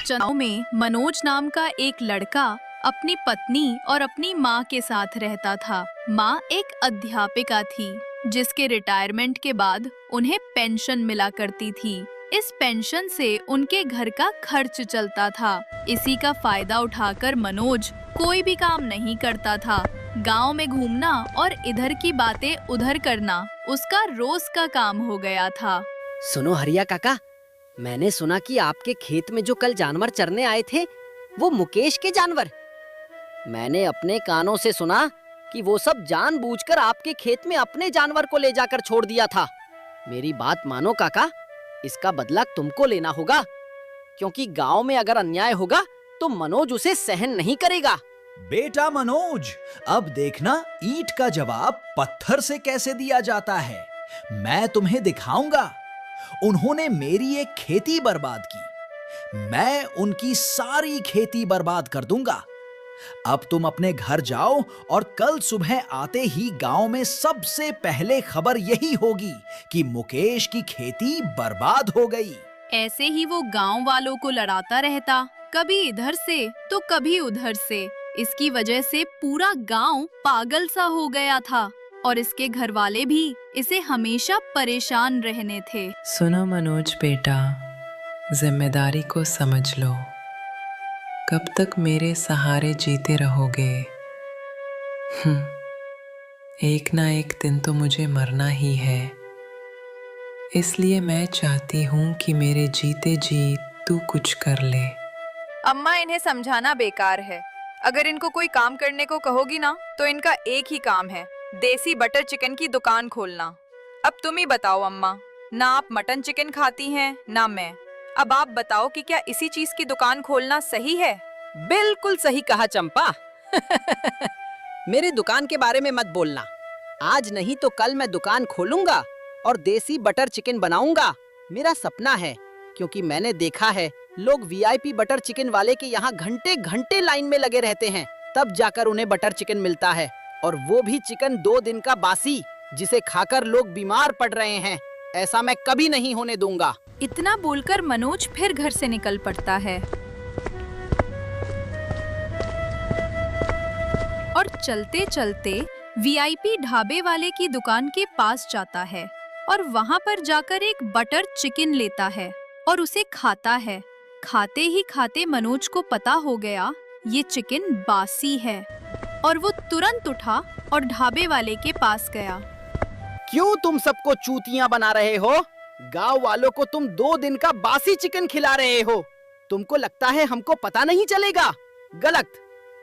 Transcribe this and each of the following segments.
गाँव में मनोज नाम का एक लड़का अपनी पत्नी और अपनी माँ के साथ रहता था। माँ एक अध्यापिका थी जिसके रिटायरमेंट के बाद उन्हें पेंशन मिला करती थी। इस पेंशन से उनके घर का खर्च चलता था। इसी का फायदा उठाकर मनोज कोई भी काम नहीं करता था। गांव में घूमना और इधर की बातें उधर करना उसका रोज का काम हो गया था। सुनो हरिया काका, मैंने सुना कि आपके खेत में जो कल जानवर चरने आए थे वो मुकेश के जानवर। मैंने अपने कानों से सुना कि वो सब जानबूझकर आपके खेत में अपने जानवर को ले जाकर छोड़ दिया था। मेरी बात मानो काका, इसका बदला तुमको लेना होगा, क्योंकि गांव में अगर अन्याय होगा तो मनोज उसे सहन नहीं करेगा। बेटा मनोज, अब देखना ईंट का जवाब पत्थर से कैसे दिया जाता है। मैं तुम्हें दिखाऊंगा। उन्होंने मेरी एक खेती बर्बाद की, मैं उनकी सारी खेती बर्बाद कर दूंगा। अब तुम अपने घर जाओ और कल सुबह आते ही गांव में सबसे पहले खबर यही होगी कि मुकेश की खेती बर्बाद हो गई। ऐसे ही वो गांव वालों को लड़ाता रहता, कभी इधर से तो कभी उधर से। इसकी वजह से पूरा गांव पागल सा हो गया था और इसके घर वाले भी इसे हमेशा परेशान रहने थे। सुनो मनोज बेटा, जिम्मेदारी को समझ लो। कब तक मेरे सहारे जीते रहोगे? एक ना एक दिन तो मुझे मरना ही है। इसलिए मैं चाहती हूँ कि मेरे जीते जी तू कुछ कर ले। अम्मा, इन्हें समझाना बेकार है। अगर इनको कोई काम करने को कहोगी ना तो इनका एक ही काम है, देसी बटर चिकन की दुकान खोलना। अब तुम ही बताओ अम्मा, ना आप मटन चिकन खाती हैं ना मैं। अब आप बताओ कि क्या इसी चीज की दुकान खोलना सही है? बिल्कुल सही कहा चंपा। मेरी दुकान के बारे में मत बोलना। आज नहीं तो कल मैं दुकान खोलूंगा और देसी बटर चिकन बनाऊंगा। मेरा सपना है, क्योंकि मैंने देखा है लोग वीआईपी बटर चिकन वाले के यहाँ घंटे घंटे लाइन में लगे रहते हैं, तब जाकर उन्हें बटर चिकन मिलता है, और वो भी चिकन 2 दिन का बासी, जिसे खाकर लोग बीमार पड़ रहे हैं। ऐसा मैं कभी नहीं होने दूंगा। इतना बोलकर मनोज फिर घर से निकल पड़ता है और चलते चलते वीआईपी ढाबे वाले की दुकान के पास जाता है और वहाँ पर जाकर एक बटर चिकन लेता है और उसे खाता है। खाते ही खाते मनोज को पता हो गया ये चिकन बासी है और वो तुरंत उठा और ढाबे वाले के पास गया। क्यों तुम सबको चूतियां बना रहे हो? गांव वालों को तुम 2 दिन का बासी चिकन खिला रहे हो। तुमको लगता है हमको पता नहीं चलेगा? गलत।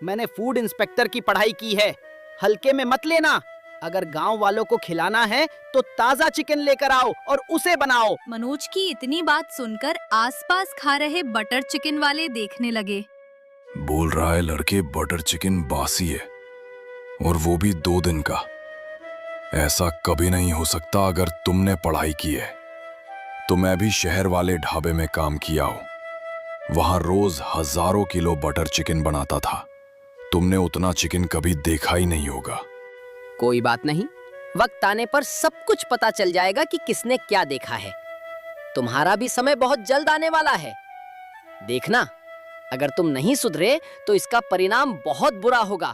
मैंने फूड इंस्पेक्टर की पढ़ाई की है, हल्के में मत लेना। अगर गांव वालों को खिलाना है तो ताजा चिकन लेकर आओ और उसे बनाओ। मनोज की इतनी बात सुनकर आसपास खा रहे बटर चिकन वाले देखने लगे। बोल रहा है लड़के बटर चिकन बासी है, और वो भी 2 दिन का। ऐसा कभी नहीं हो सकता। अगर तुमने पढ़ाई की है तो मैं भी शहर वाले ढाबे में काम किया हूं। वहां रोज हजारों किलो बटर चिकन बनाता था। तुमने उतना चिकन कभी देखा ही नहीं होगा। कोई बात नहीं, वक्त आने पर सब कुछ पता चल जाएगा कि किसने क्या देखा है। तुम्हारा भी समय बहुत जल्द आने वाला है। देखना, अगर तुम नहीं सुधरे तो इसका परिणाम बहुत बुरा होगा,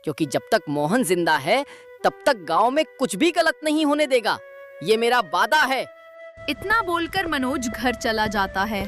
क्योंकि जब तक मोहन जिंदा है तब तक गांव में कुछ भी गलत नहीं होने देगा। ये मेरा वादा है। इतना बोलकर मनोज घर चला जाता है